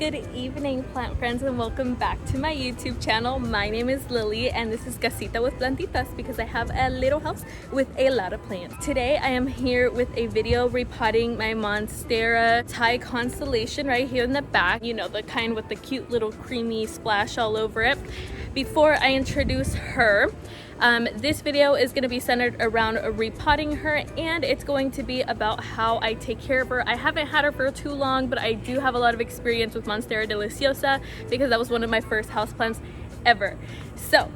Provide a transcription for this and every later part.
Good evening, plant friends, and welcome back to my YouTube channel. My name is Lily and this is Casita with Plantitas because I have a little house with a lot of plants. Today I am here with a video repotting my Monstera Thai Constellation right here in the back. You know, the kind with the cute little creamy splash all over it. Before I introduce her, this video is going to be centered around repotting her, and it's going to be about how I take care of her. I haven't had her for too long, but I do have a lot of experience with Monstera deliciosa because that was one of my first houseplants ever. So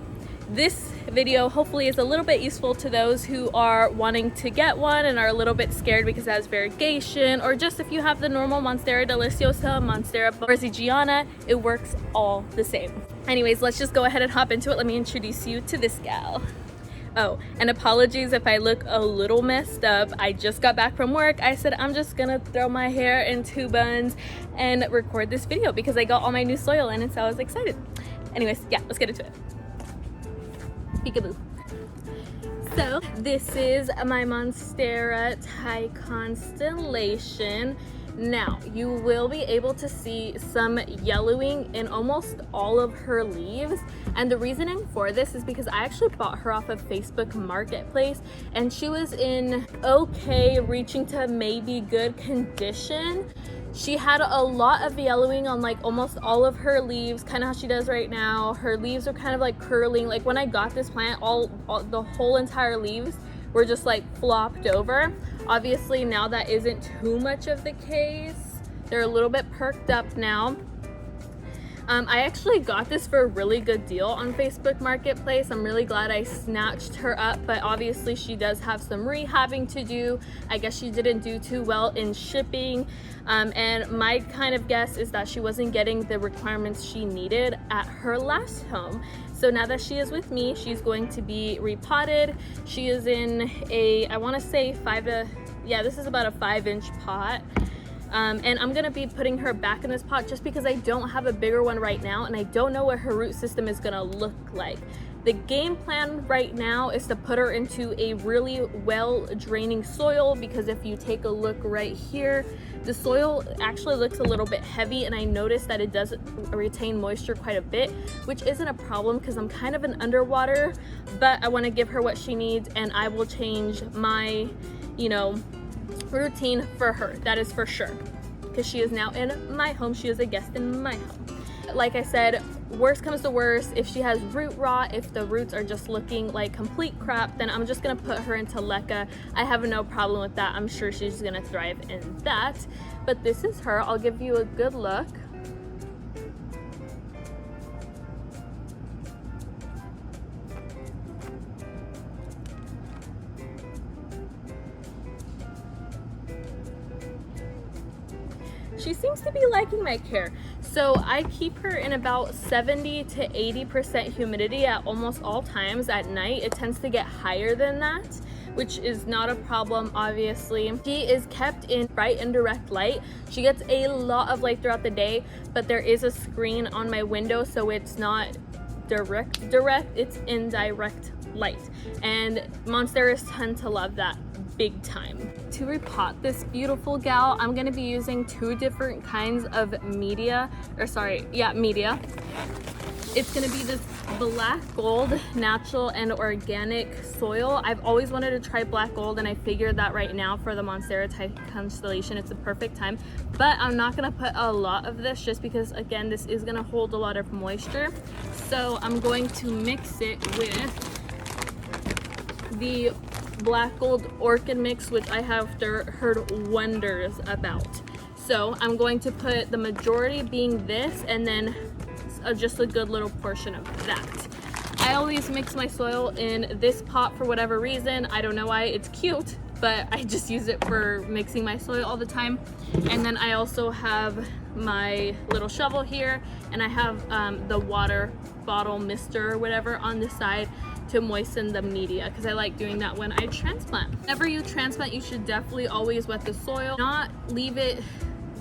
this video hopefully is a little bit useful to those who are wanting to get one and are a little bit scared because it has variegation, or just if you have the normal Monstera deliciosa, Monstera brasiliana, it works all the same. Anyways, let's just go ahead and hop into it. Let me introduce you to this gal. Oh, and apologies if I look a little messed up. I just got back from work. I said I'm just gonna throw my hair in two buns and record this video because I got all my new soil in, and so I was excited. Anyways, yeah, let's get into it. Peekaboo. So this is my Monstera Thai Constellation. Now you will be able to see some yellowing in almost all of her leaves, and the reasoning for this is because I actually bought her off of Facebook Marketplace and she was in okay, reaching to maybe good condition. She had a lot of yellowing on like almost all of her leaves, kind of how she does right now. Her leaves are kind of like curling. Like when I got this plant, the whole entire leaves were just like flopped over. Obviously now that isn't too much of the case. They're a little bit perked up now. I actually got this for a really good deal on Facebook Marketplace. I'm really glad I snatched her up, but obviously she does have some rehabbing to do. I guess she didn't do too well in shipping. And my kind of guess is that she wasn't getting the requirements she needed at her last home. So now that she is with me, she's going to be repotted. She is in a, I want to say this is about a 5-inch pot. And I'm gonna be putting her back in this pot just because I don't have a bigger one right now and I don't know what her root system is gonna look like. The game plan right now is to put her into a really well draining soil, because if you take a look right here, the soil actually looks a little bit heavy, and I noticed that it does retain moisture quite a bit, which isn't a problem because I'm kind of an underwater, but I want to give her what she needs, and I will change my, routine for her, that is for sure, because she is now in my home. She is a guest in my home. Like I said, worst comes to worst, if she has root rot, if the roots are just looking like complete crap, then I'm just gonna put her into leca. I have no problem with that. I'm sure she's gonna thrive in that. But this is her. I'll give you a good look. She seems to be liking my care. So I keep her in about 70 to 80% humidity at almost all times. At night, it tends to get higher than that, which is not a problem, obviously. She is kept in bright indirect light. She gets a lot of light throughout the day, but there is a screen on my window, so it's not direct, it's indirect light. And Monsteras tend to love that big time. To repot this beautiful gal, I'm going to be using two different kinds of media. It's going to be this black gold natural and organic soil. I've always wanted to try black gold, and I figured that right now for the Monstera Thai Constellation it's the perfect time, but I'm not going to put a lot of this just because, again, this is going to hold a lot of moisture. So I'm going to mix it with the black gold orchid mix, which I have heard wonders about. So I'm going to put the majority being this, and then just a good little portion of that. I always mix my soil in this pot for whatever reason. I don't know why. It's cute, but I just use it for mixing my soil all the time. And then I also have my little shovel here, and I have the water bottle mister or whatever on the side to moisten the media, because I like doing that when I transplant. Whenever you transplant, you should definitely always wet the soil, not leave it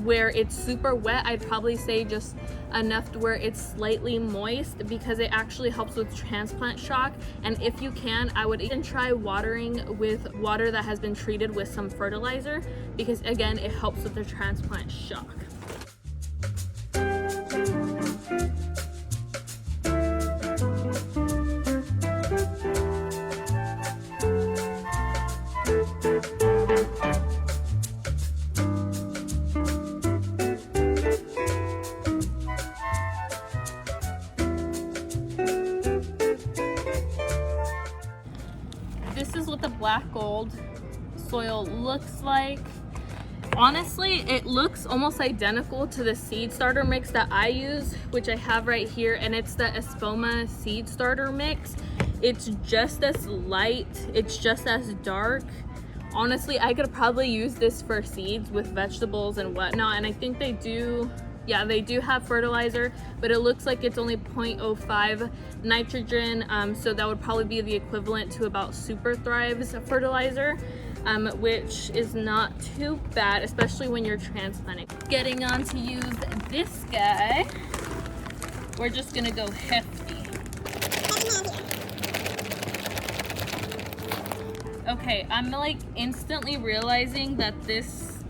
where it's super wet. I'd probably say just enough to where it's slightly moist, because it actually helps with transplant shock. And if you can, I would even try watering with water that has been treated with some fertilizer, because again, it helps with the transplant shock. black gold soil looks like. Honestly, it looks almost identical to the seed starter mix that I use, which I have right here, and it's the Espoma seed starter mix. It's just as light, it's just as dark. Honestly, I could probably use this for seeds with vegetables and whatnot, and I think they do, yeah, they do have fertilizer, but it looks like it's only 0.05 nitrogen, so that would probably be the equivalent to about Super Thrive's fertilizer. Which is not too bad, especially when you're transplanting. Getting on to use this guy, we're just gonna go hefty. Okay, I'm like instantly realizing that this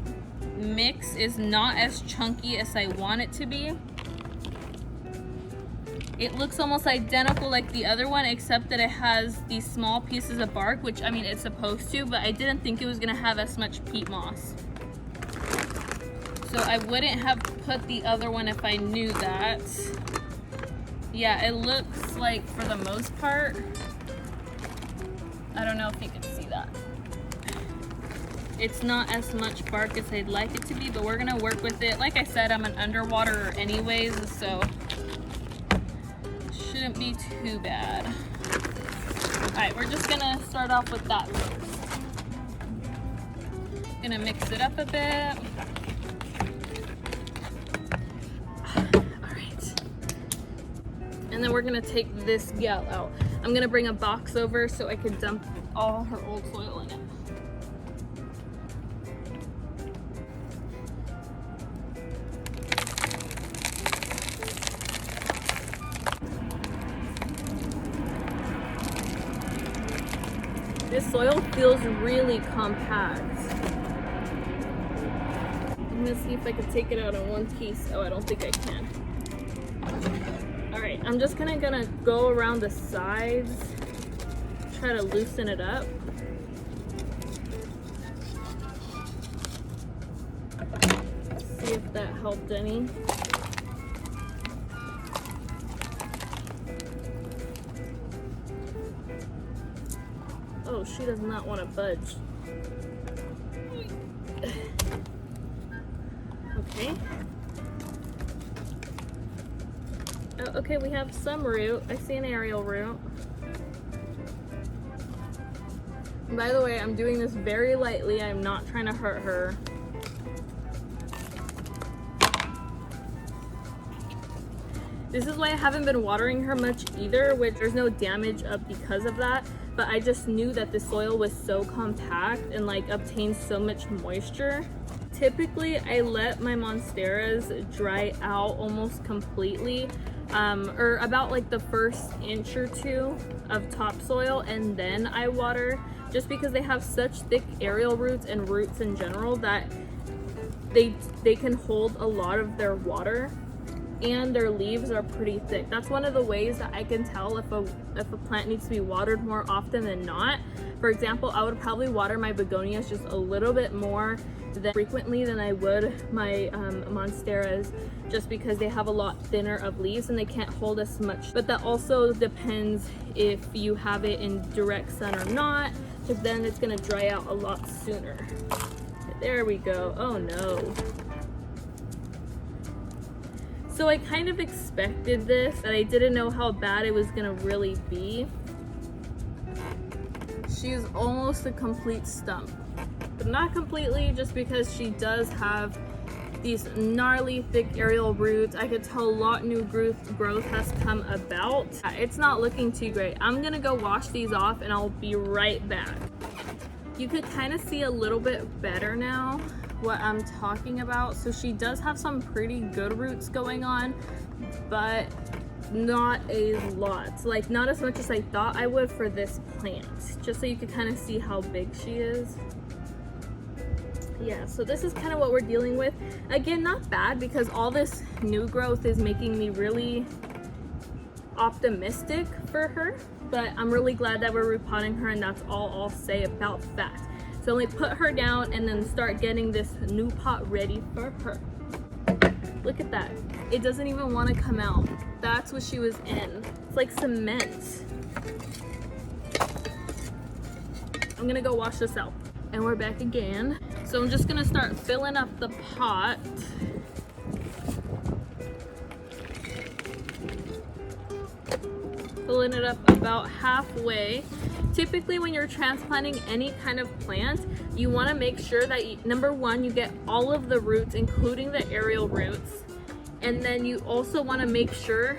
mix is not as chunky as I want it to be. It looks almost identical like the other one, except that it has these small pieces of bark, which I mean it's supposed to, but I didn't think it was gonna have as much peat moss. So I wouldn't have put the other one if I knew that. Yeah, it looks like for the most part, I don't know if you can see that. It's not as much bark as I'd like it to be, but we're gonna work with it. Like I said, I'm an underwater anyways, so shouldn't be too bad. All right, we're just gonna start off with that first. Gonna mix it up a bit. All right. And then we're gonna take this gal out. I'm gonna bring a box over so I can dump all her old soil in it. This soil feels really compact. I'm gonna see if I can take it out in one piece. Oh, I don't think I can. All right, I'm just gonna go around the sides, try to loosen it up. See if that helped any. Oh, she does not want to budge. Okay. Oh, okay, we have some root. I see an aerial root. And by the way, I'm doing this very lightly. I'm not trying to hurt her. This is why I haven't been watering her much either, which there's no damage up because of that. But I just knew that the soil was so compact and like obtains so much moisture. Typically, I let my Monsteras dry out almost completely, or about like the first inch or two of topsoil, and then I water, just because they have such thick aerial roots and roots in general that they can hold a lot of their water. And their leaves are pretty thick. That's one of the ways that I can tell if a plant needs to be watered more often than not. For example, I would probably water my begonias just a little bit more frequently than I would my Monsteras, just because they have a lot thinner of leaves and they can't hold as much. But that also depends if you have it in direct sun or not, because then it's gonna dry out a lot sooner. There we go. Oh no. So I kind of expected this, but I didn't know how bad it was gonna really be. She's almost a complete stump, but not completely, just because she does have these gnarly thick aerial roots. I could tell a lot new growth has come about. It's not looking too great. I'm gonna go wash these off and I'll be right back. You could kind of see a little bit better now what I'm talking about. So she does have some pretty good roots going on, but not a lot, like not as much as I thought I would for this plant, just so you could kind of see how big she is. Yeah, so this is kind of what we're dealing with. Again, not bad, because all this new growth is making me really optimistic for her, but I'm really glad that we're repotting her, and that's all I'll say about that. So let me put her down and then start getting this new pot ready for her. Look at that. It doesn't even want to come out. That's what she was in. It's like cement. I'm gonna go wash this out. And we're back again. So I'm just gonna start filling up the pot. Filling it up about halfway. Typically when you're transplanting any kind of plant, you want to make sure that number one, you get all of the roots, including the aerial roots, and then you also want to make sure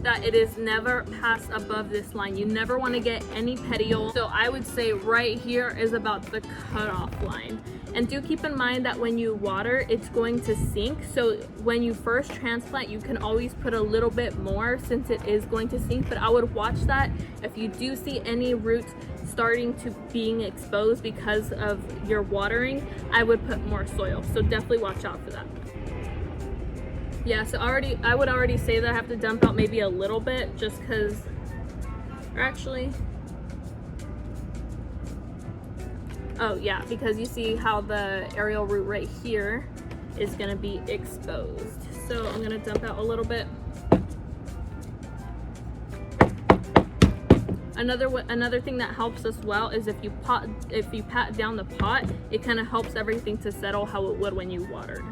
that it is never past above this line. You never want to get any petiole. So I would say right here is about the cutoff line. And do keep in mind that when you water, it's going to sink. So when you first transplant, you can always put a little bit more since it is going to sink. But I would watch that. If you do see any roots starting to being exposed because of your watering, I would put more soil. So definitely watch out for that. Yeah, so I would already say that I have to dump out maybe a little bit just because, or actually, oh yeah, because you see how the aerial root right here is gonna be exposed. So I'm gonna dump out a little bit. Another thing that helps as well is if you pat down the pot, it kind of helps everything to settle how it would when you watered.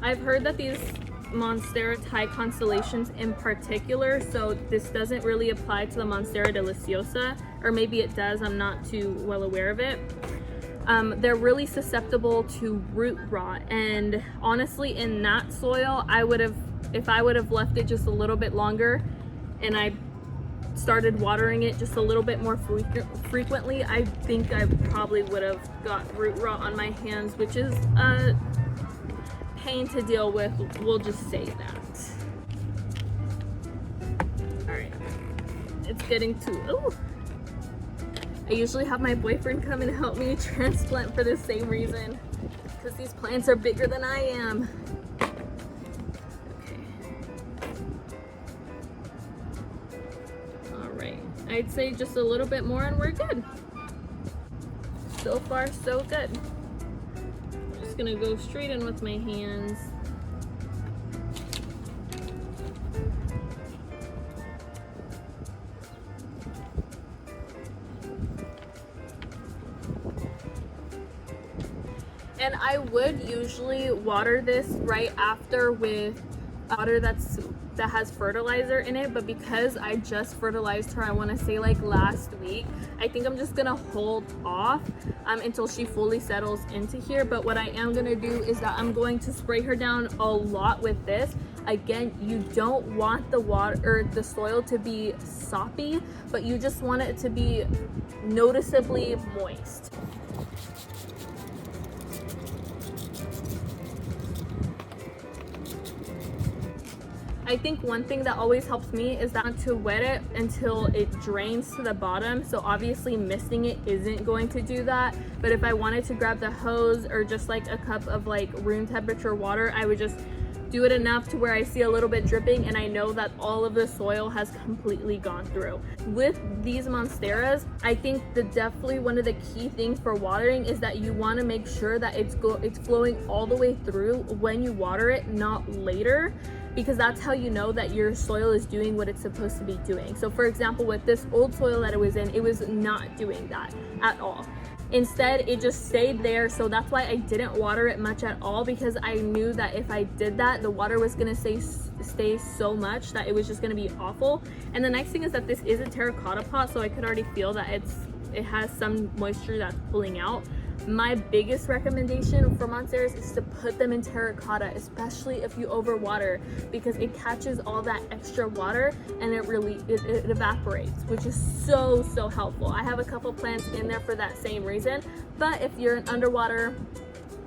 I've heard that these Monstera Thai constellations in particular, so this doesn't really apply to the Monstera deliciosa, or maybe it does, I'm not too well aware of it. They're really susceptible to root rot, and honestly in that soil, if I would have left it just a little bit longer and I started watering it just a little bit more frequently, I think I probably would have got root rot on my hands, which is pain to deal with, we'll just say that. All right, it's getting to, ooh. I usually have my boyfriend come and help me transplant for the same reason, because these plants are bigger than I am. Okay. All right, I'd say just a little bit more and we're good. So far, so good. Gonna go straight in with my hands. And I would usually water this right after with water that has fertilizer in it, but because I just fertilized her, I want to say like last week, I think I'm just gonna hold off until she fully settles into here. But what I am gonna do is that I'm going to spray her down a lot with this. Again, you don't want the water or the soil to be soppy, but you just want it to be noticeably moist. I think one thing that always helps me is not to wet it until it drains to the bottom. So obviously misting it isn't going to do that. But if I wanted to grab the hose or just like a cup of like room temperature water, I would just do it enough to where I see a little bit dripping and I know that all of the soil has completely gone through. With these Monsteras, I think definitely one of the key things for watering is that you want to make sure that it's flowing all the way through when you water it, not later, because that's how you know that your soil is doing what it's supposed to be doing. So for example, with this old soil that it was in, it was not doing that at all. Instead, it just stayed there. So that's why I didn't water it much at all, because I knew that if I did that, the water was gonna stay so much that it was just gonna be awful. And the next thing is that this is a terracotta pot, so I could already feel that it has some moisture that's pulling out. My biggest recommendation for Monsteras is to put them in terracotta, especially if you overwater, because it catches all that extra water and it evaporates, which is so helpful. I have a couple plants in there for that same reason. But if you're an underwater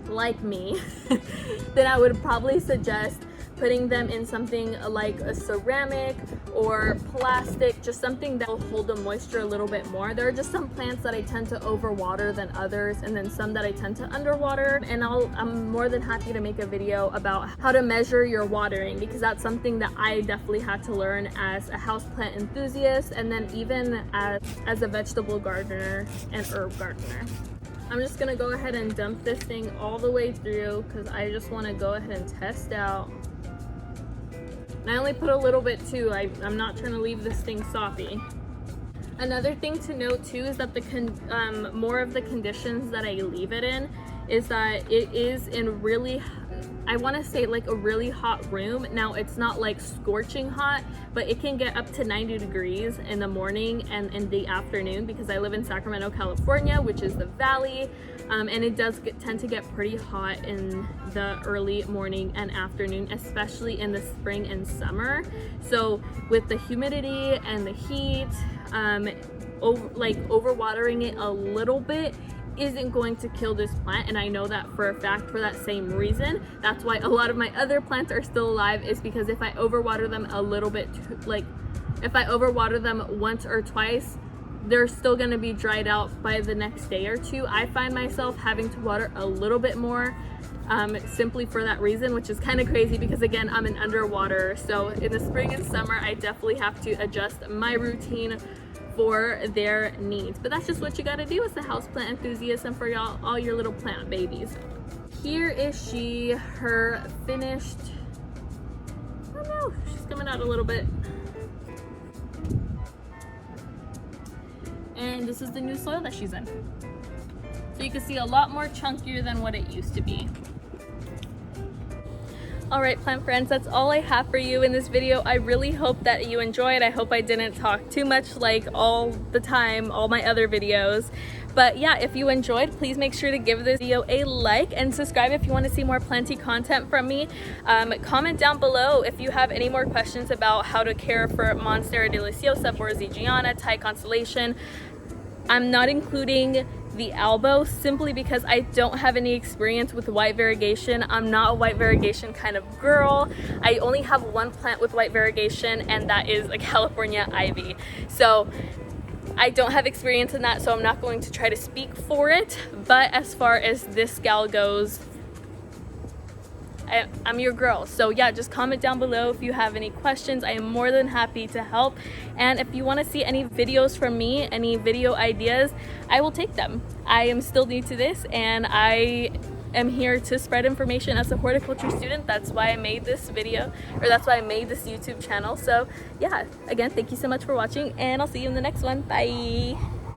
like me, then I would probably suggest putting them in something like a ceramic or plastic, just something that will hold the moisture a little bit more. There are just some plants that I tend to overwater than others, and then some that I tend to underwater. And I'm more than happy to make a video about how to measure your watering, because that's something that I definitely had to learn as a houseplant enthusiast, and then even as a vegetable gardener and herb gardener. I'm just gonna go ahead and dump this thing all the way through because I just want to go ahead and test out. And I only put a little bit too. I'm not trying to leave this thing soppy. Another thing to note too is that more of the conditions that I leave it in is that it is in really, I want to say like a really hot room. Now it's not like scorching hot, but it can get up to 90 degrees in the morning and in the afternoon, because I live in Sacramento, California, which is the valley, and it does tend to get pretty hot in the early morning and afternoon, especially in the spring and summer. So with the humidity and the heat, overwatering it a little bit isn't going to kill this plant, and I know that for a fact. For that same reason, that's why a lot of my other plants are still alive, is because if I overwater them a little bit, like if I overwater them once or twice, they're still going to be dried out by the next day or two. I find myself having to water a little bit more, simply for that reason, which is kind of crazy because again, I'm an underwater. So in the spring and summer, I definitely have to adjust my routine for their needs. But that's just what you got to do as a houseplant enthusiast and for y'all, all your little plant babies. Here is she, her finished, oh no, she's coming out a little bit. And this is the new soil that she's in. So you can see a lot more chunkier than what it used to be. Alright plant friends, that's all I have for you in this video. I really hope that you enjoyed. I hope I didn't talk too much like all the time, all my other videos. But yeah, if you enjoyed, please make sure to give this video a like and subscribe if you want to see more planty content from me. Comment down below if you have any more questions about how to care for Monstera deliciosa, Borzigiana, Thai Constellation. I'm not including the albo simply because I don't have any experience with white variegation. I'm not a white variegation kind of girl. I only have one plant with white variegation, and that is a California ivy. So I don't have experience in that, so I'm not going to try to speak for it. But as far as this gal goes, I'm your girl. So yeah, just comment down below if you have any questions. I am more than happy to help. And if you want to see any videos from me, any video ideas, I will take them. I am still new to this, and I am here to spread information as a horticulture student. That's why I made this video, or that's why I made this YouTube channel. So yeah, again, thank you so much for watching, and I'll see you in the next one. Bye.